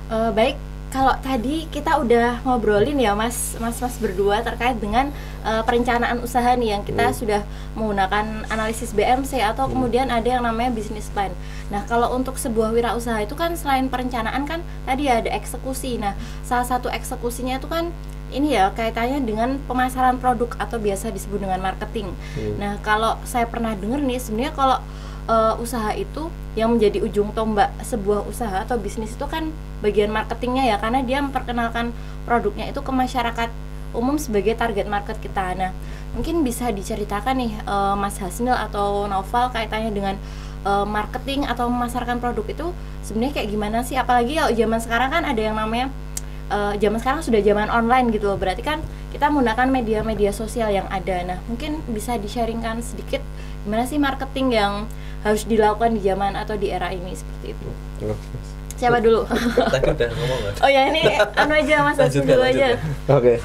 Baik, kalau tadi kita udah ngobrolin ya mas berdua terkait dengan perencanaan usaha nih yang kita sudah menggunakan analisis BMC atau kemudian ada yang namanya business plan. Nah kalau untuk sebuah wirausaha itu kan selain perencanaan kan tadi ada eksekusi. Nah salah satu eksekusinya itu kan ini ya kaitannya dengan pemasaran produk atau biasa disebut dengan marketing. Nah kalau saya pernah dengar nih sebenarnya kalau usaha itu yang menjadi ujung tombak sebuah usaha atau bisnis itu kan bagian marketingnya ya, karena dia memperkenalkan produknya itu ke masyarakat umum sebagai target market kita. Nah mungkin bisa diceritakan nih Mas Hasnil atau Naufal kaitannya dengan marketing atau memasarkan produk itu sebenarnya kayak gimana sih, apalagi kalau zaman sekarang kan ada yang namanya zaman sekarang sudah zaman online gitu loh, berarti kan kita menggunakan media-media sosial yang ada. Nah mungkin bisa di-sharingkan sedikit gimana sih marketing yang harus dilakukan di zaman atau di era ini seperti itu. Siapa dulu? Tadi udah ngomong kan? Oh ya ini anu aja Mas Hasan dulu aja. Oke.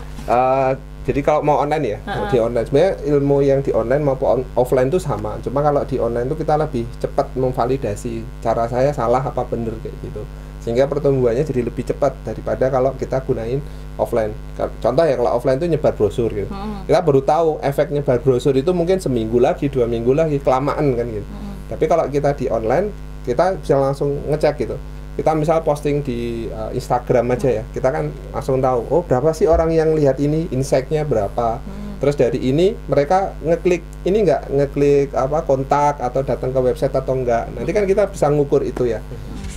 Jadi kalau mau online ya, di online sebenarnya ilmu yang di online maupun offline itu sama. Cuma kalau di online itu kita lebih cepat memvalidasi cara saya salah apa bener kayak gitu. Sehingga pertumbuhannya jadi lebih cepat daripada kalau kita gunain offline. Contoh ya kalau offline itu nyebar brosur gitu. Kita baru tahu efek nyebar brosur itu mungkin seminggu lagi, 2 minggu lagi, kelamaan kan gitu. Tapi kalau kita di online, kita bisa langsung ngecek gitu. Kita misal posting di Instagram aja ya, kita kan langsung tahu, oh berapa sih orang yang lihat ini, insight-nya berapa. Terus dari ini mereka ngeklik ini enggak, ngeklik apa kontak atau datang ke website atau enggak. Nanti kan kita bisa ngukur itu ya.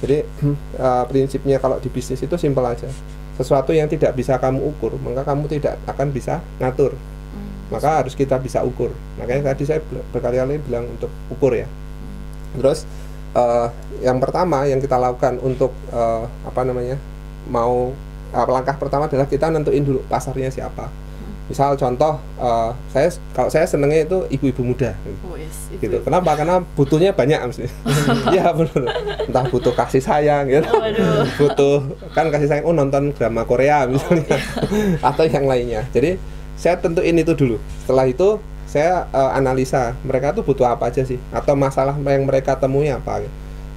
Jadi prinsipnya kalau di bisnis itu simpel aja. Sesuatu yang tidak bisa kamu ukur, maka kamu tidak akan bisa ngatur. Maka harus kita bisa ukur. Makanya tadi saya berkali-kali bilang untuk ukur ya. Terus yang pertama yang kita lakukan untuk langkah pertama adalah kita nentuin dulu pasarnya siapa. Misal contoh, kalau saya senengnya itu ibu-ibu muda, gitu. Kenapa? Karena butuhnya banyak mesti. Ya benar. Entah butuh kasih sayang, gitu. Butuh kan kasih sayang, nonton drama Korea misalnya, atau yang lainnya. Jadi saya tentuin itu dulu. Setelah itu saya analisa mereka tuh butuh apa aja sih, atau masalah yang mereka temui apa.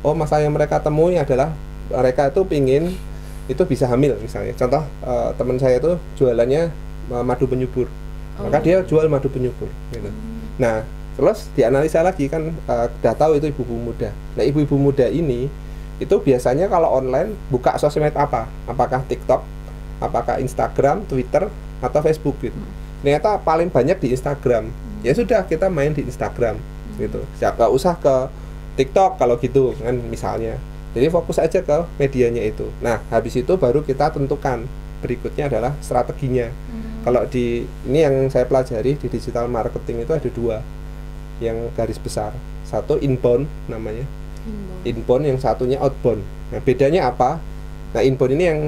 Oh masalah yang mereka temui adalah mereka itu pingin itu bisa hamil misalnya. Contoh teman saya itu jualannya madu penyubur, maka dia jual madu penyubur gitu. Nah terus dianalisa lagi kan udah tahu itu ibu-ibu muda. Nah ibu-ibu muda ini itu biasanya kalau online buka sosmed apa? Apakah TikTok, apakah Instagram, Twitter, atau Facebook gitu. Ternyata paling banyak di Instagram. Ya sudah kita main di Instagram gitu. Nggak usah ke TikTok kalau gitu kan misalnya. Jadi fokus aja ke medianya itu. Nah habis itu baru kita tentukan berikutnya adalah strateginya. Kalau di ini yang saya pelajari di digital marketing itu ada 2 yang garis besar. Satu inbound namanya, inbound, yang satunya outbound. Nah bedanya apa? Nah inbound ini yang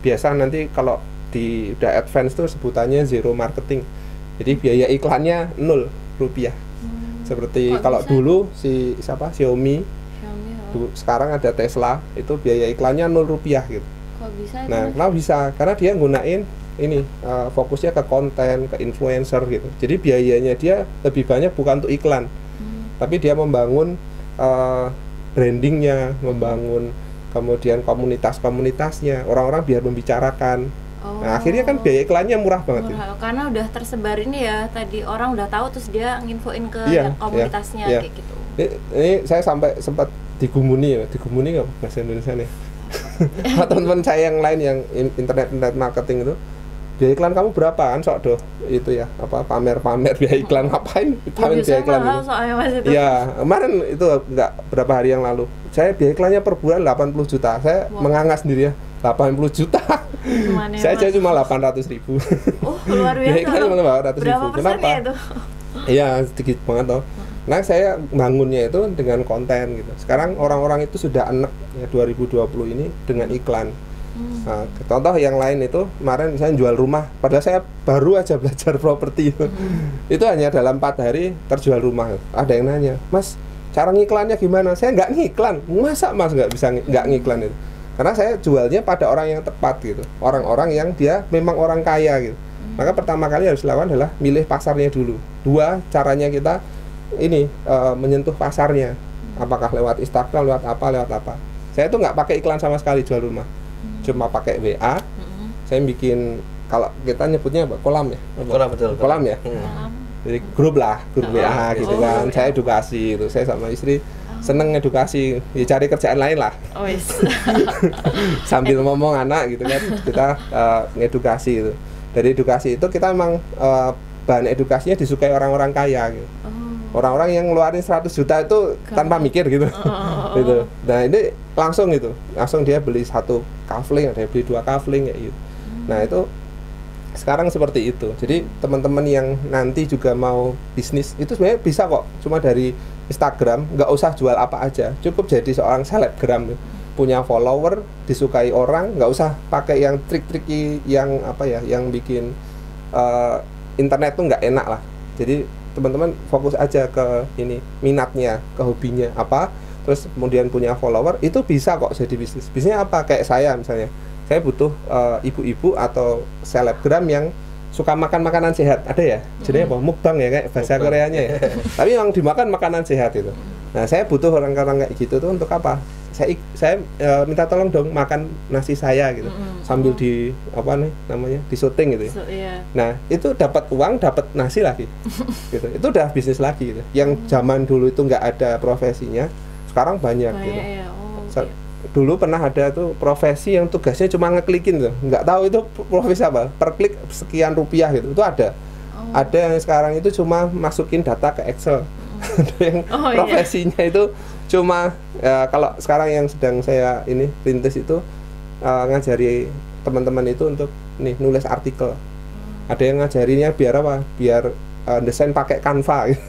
biasa nanti kalau di udah advance tuh sebutannya zero marketing. Jadi biaya iklannya 0 rupiah. Seperti kalau dulu Xiaomi sekarang ada Tesla, itu biaya iklannya 0 rupiah gitu. Kok bisa? Nah, kenapa bisa? Karena dia gunain ini fokusnya ke konten, ke influencer gitu. Jadi biayanya dia lebih banyak bukan untuk iklan, tapi dia membangun brandingnya, membangun kemudian komunitasnya, orang-orang biar membicarakan. Nah akhirnya kan biaya iklannya murah banget gitu. Karena udah tersebar ini ya, tadi orang udah tahu terus dia nginfoin ke komunitasnya kayak gitu. Ini saya sampai sempat digumuni nggak bahasa Indonesia nih. Teman-teman saya yang lain yang internet marketing itu, biaya iklan kamu berapa kan sok doh itu ya, apa pamer biaya iklan, ngapain pamer biaya iklan itu. Ya kemarin itu enggak berapa hari yang lalu saya biaya iklannya per bulan 80 juta. Saya menganga sendiri ya, 80 juta. Saya aja cuma 800.000. Oh luar biasa. Biaya iklan cuma 800.000. Kenapa? Itu? Iya sedikit banget toh. Nah saya bangunnya itu dengan konten gitu. Sekarang orang-orang itu sudah enek ya 2020 ini dengan iklan. Nah, contoh yang lain itu kemarin misalnya jual rumah, padahal saya baru aja belajar properti itu. Itu hanya dalam 4 hari terjual rumah. Ada yang nanya, Mas cara ngiklannya gimana? Saya nggak ngiklan. Masa Mas nggak bisa nggak ngiklan itu? Karena saya jualnya pada orang yang tepat gitu, orang-orang yang dia memang orang kaya gitu. Maka pertama kali harus dilakukan adalah milih pasarnya dulu. 2 caranya kita ini menyentuh pasarnya, apakah lewat Instagram, lewat apa. Saya tuh nggak pakai iklan sama sekali jual rumah, cuma pakai WA. Saya bikin, kalau kita nyebutnya apa? Kolam ya? Kolam, betul. Kolam ya? Jadi grup lah, grup WA gitu kan. Saya edukasi itu, saya sama istri seneng edukasi, ya cari kerjaan lain lah. Sambil ngomong anak gitu kan, kita ngedukasi itu. Dari edukasi itu kita memang bahan edukasinya disukai orang-orang kaya gitu. Orang-orang yang ngeluarin 100 juta itu tanpa mikir gitu. Gitu. Nah ini langsung gitu, langsung dia beli 1 kafling, ada beli 2 kafling kayak gitu. Nah itu sekarang seperti itu. Jadi teman-teman yang nanti juga mau bisnis itu sebenarnya bisa kok, cuma dari Instagram, nggak usah jual apa aja, cukup jadi seorang selebgram, punya follower, disukai orang, nggak usah pakai yang trik-trik yang apa ya, yang bikin internet tuh nggak enak lah. Jadi teman-teman fokus aja ke ini, minatnya, ke hobinya apa, terus kemudian punya follower, itu bisa kok jadi bisnis. Bisnisnya apa? Kayak saya misalnya, saya butuh ibu-ibu atau selebgram yang suka makan makanan sehat, ada ya? Jadi apa? Mukbang ya, kayak bahasa Koreanya ya. Tapi yang dimakan makanan sehat itu. Nah, saya butuh orang-orang kayak gitu tuh untuk apa? Saya minta tolong dong makan nasi saya gitu. Sambil di apa nih namanya? Di syuting gitu ya. Nah, itu dapat uang, dapat nasi lagi. Gitu. Itu udah bisnis lagi gitu. Yang zaman dulu itu nggak ada profesinya, sekarang banyak gitu. Dulu pernah ada tuh profesi yang tugasnya cuma ngeklikin tuh, nggak tahu itu profesi apa, per klik sekian rupiah gitu, itu ada. Ada yang sekarang itu cuma masukin data ke Excel. Yang profesinya itu cuma kalau sekarang yang sedang saya ini rintis itu ngajari teman-teman itu untuk nih nulis artikel. Ada yang ngajarinya biar apa? Biar desain pakai Canva gitu.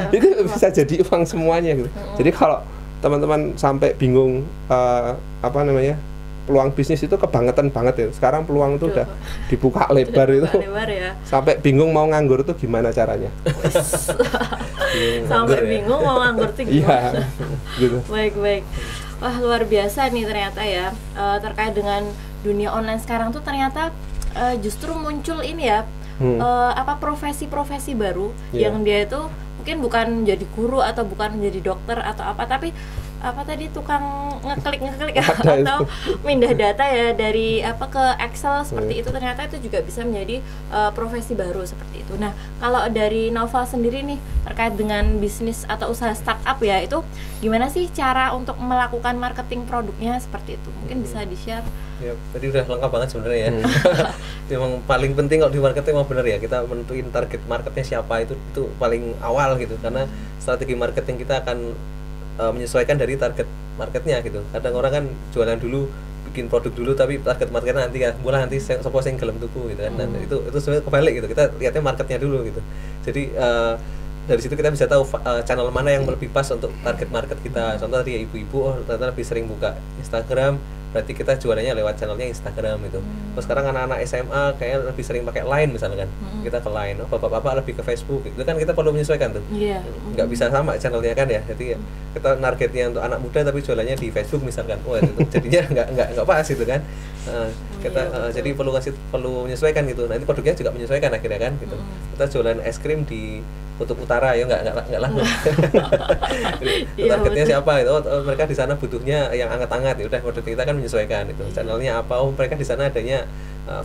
Itu bisa jadi uang semuanya gitu. Jadi kalau teman-teman sampai bingung apa namanya, peluang bisnis itu kebangetan banget ya. Sekarang peluang itu udah dibuka lebar itu. Ya. Sampai bingung mau nganggur itu gimana caranya? Sampai bingung mau nganggur itu gimana? Gitu. Baik. Wah, luar biasa nih ternyata ya. Terkait dengan dunia online sekarang tuh ternyata justru muncul ini ya, apa profesi-profesi baru yang dia itu mungkin bukan menjadi guru atau bukan menjadi dokter atau apa, tapi apa tadi, tukang ngeklik atau pindah data ya dari apa ke Excel seperti itu. Ternyata itu juga bisa menjadi profesi baru seperti itu. Nah, kalau dari Naufal sendiri nih terkait dengan bisnis atau usaha startup ya, itu gimana sih cara untuk melakukan marketing produknya seperti itu? Mungkin bisa di-share. Ya, tadi udah lengkap banget sebenarnya ya. Memang paling penting kalau di marketing memang benar ya, kita menentuin target marketnya siapa, itu paling awal gitu, karena strategi marketing kita akan menyesuaikan dari target marketnya gitu. Kadang orang kan jualan dulu, bikin produk dulu, tapi target marketnya nanti kan mulai nanti sopo sing gelem tuku gitu kan. Dan itu sebenarnya kebalik gitu, kita lihatnya marketnya dulu gitu. Jadi dari situ kita bisa tahu channel mana yang lebih pas untuk target market kita. Contoh tadi ya, ibu-ibu ternyata lebih sering buka Instagram, berarti kita jualannya lewat channelnya Instagram itu. Terus sekarang anak-anak SMA kayak lebih sering pakai Line misalkan, kita ke Line. Bapak-bapak lebih ke Facebook, itu kan kita perlu menyesuaikan tuh. Nggak bisa sama channelnya kan ya. Jadi kita targetnya untuk anak muda tapi jualannya di Facebook misalkan, itu jadinya nggak pas gitu kan. Jadi perlu menyesuaikan gitu. Nanti produknya juga menyesuaikan akhirnya kan gitu. Kita jualan es krim di Kutub Utara ya nggak laku. Targetnya siapa itu? Mereka di sana butuhnya yang hangat-hangat, ya udah produk kita kan menyesuaikan itu. Channelnya apa? Mereka di sana adanya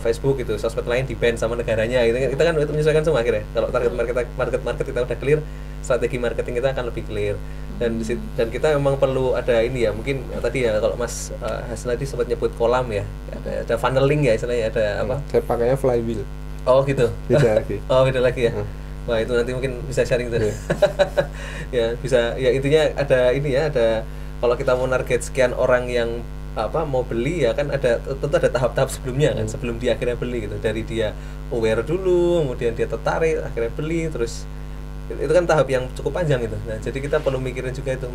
Facebook gitu, sosmed lain di ban sama negaranya gitu. Kita kan itu menyesuaikan semua akhirnya. Kalau target market kita udah clear, strategi marketing kita akan lebih clear. Dan kita memang perlu ada ini ya, mungkin tadi ya kalau Mas Hasan tadi sempat nyebut kolam ya, ada funneling ya istilahnya, ada apa? Saya pakainya flywheel. Oh gitu. Beda lagi. Oh beda lagi ya. Wah itu nanti mungkin bisa sharing tuh. Ya bisa, ya intinya ada ini ya, ada kalau kita mau target sekian orang yang apa mau beli ya kan, ada tentu ada tahap-tahap sebelumnya kan, sebelum dia akhirnya beli gitu. Dari dia aware dulu, kemudian dia tertarik, akhirnya beli, terus itu kan tahap yang cukup panjang itu. Nah jadi kita perlu mikirin juga itu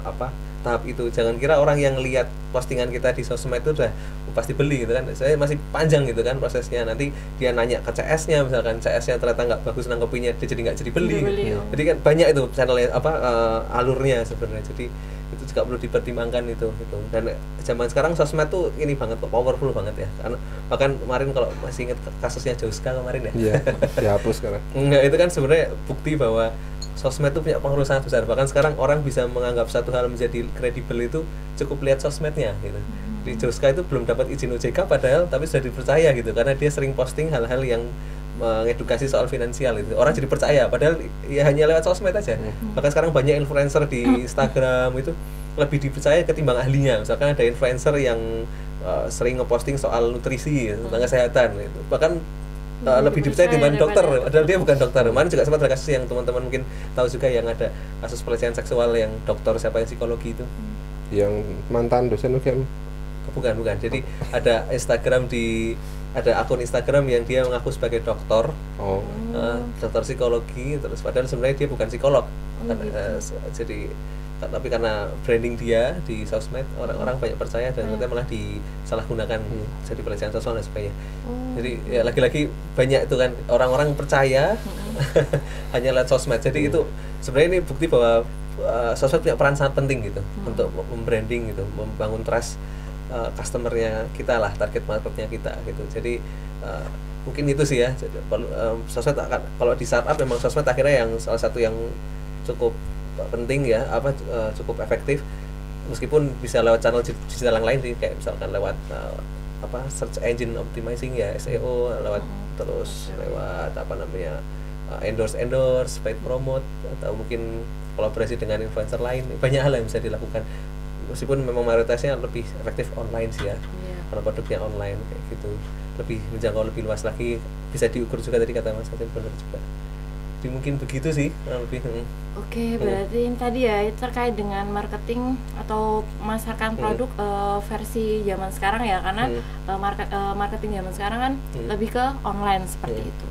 apa tahap itu. Jangan kira orang yang lihat postingan kita di sosmed itu udah pasti beli gitu kan. Saya masih panjang gitu kan prosesnya. Nanti dia nanya ke CS-nya, misalkan CS-nya ternyata nggak bagus nangkepinnya, dia jadi nggak jadi beli. Jadi kan banyak itu channelnya alurnya sebenarnya. Jadi itu juga perlu dipertimbangkan itu. Dan zaman sekarang sosmed tuh ini banget kok, powerful banget ya. Karena bahkan kemarin kalau masih ingat kasusnya Joska kemarin ya. Iya, dihapus sekarang. Enggak, itu kan sebenarnya bukti bahwa sosmed itu punya pengaruh sangat besar. Bahkan sekarang orang bisa menganggap satu hal menjadi kredibel itu cukup lihat sosmednya gitu. Di Joska itu belum dapat izin OJK padahal tapi sudah dipercaya gitu karena dia sering posting hal-hal yang mengedukasi soal finansial itu. Orang jadi percaya padahal ya hanya lewat sosmed aja. Bahkan sekarang banyak influencer di Instagram itu lebih dipercaya ketimbang ahlinya. Misalkan ada influencer yang sering ngeposting soal nutrisi tentang kesehatan gitu. Bahkan lebih dipercaya dibanding dokter padahal dia bukan dokter. Kemarin juga sempat ada kasus yang teman-teman mungkin tahu juga yang ada kasus pelecehan seksual yang dokter siapa yang psikologi itu. Yang mantan dosen UGM. Bukan. Jadi ada akun Instagram yang dia mengaku sebagai dokter, dokter psikologi, terus padahal sebenarnya dia bukan psikolog. Jadi tapi karena branding dia di sosmed orang-orang banyak percaya dan ternyata malah disalahgunakan jadi pelecehan seksual dan sebagainya. Jadi ya lagi-lagi banyak itu kan orang-orang percaya hanya lewat sosmed. Jadi itu sebenarnya ini bukti bahwa sosmed punya peran sangat penting gitu untuk membranding gitu, membangun trust customernya kita lah, target marketnya kita gitu. Jadi mungkin itu sih ya. Sosmed kalau di startup memang sosmed akhirnya yang salah satu yang cukup penting ya, cukup efektif meskipun bisa lewat channel digital yang lain sih, kayak misalkan lewat search engine optimizing ya, SEO, lewat terus lewat endorse, paid promote, atau mungkin kolaborasi dengan influencer lain. Banyak hal yang bisa dilakukan meskipun memang mayoritasnya lebih efektif online sih ya, kalau produknya online kayak gitu lebih menjangkau lebih luas lagi, bisa diukur juga tadi kata Mas Hatim, benar juga. Jadi mungkin begitu sih lebih. Oke, berarti tadi ya terkait dengan marketing atau memasarkan produk versi zaman sekarang ya, karena marketing zaman sekarang kan lebih ke online seperti itu.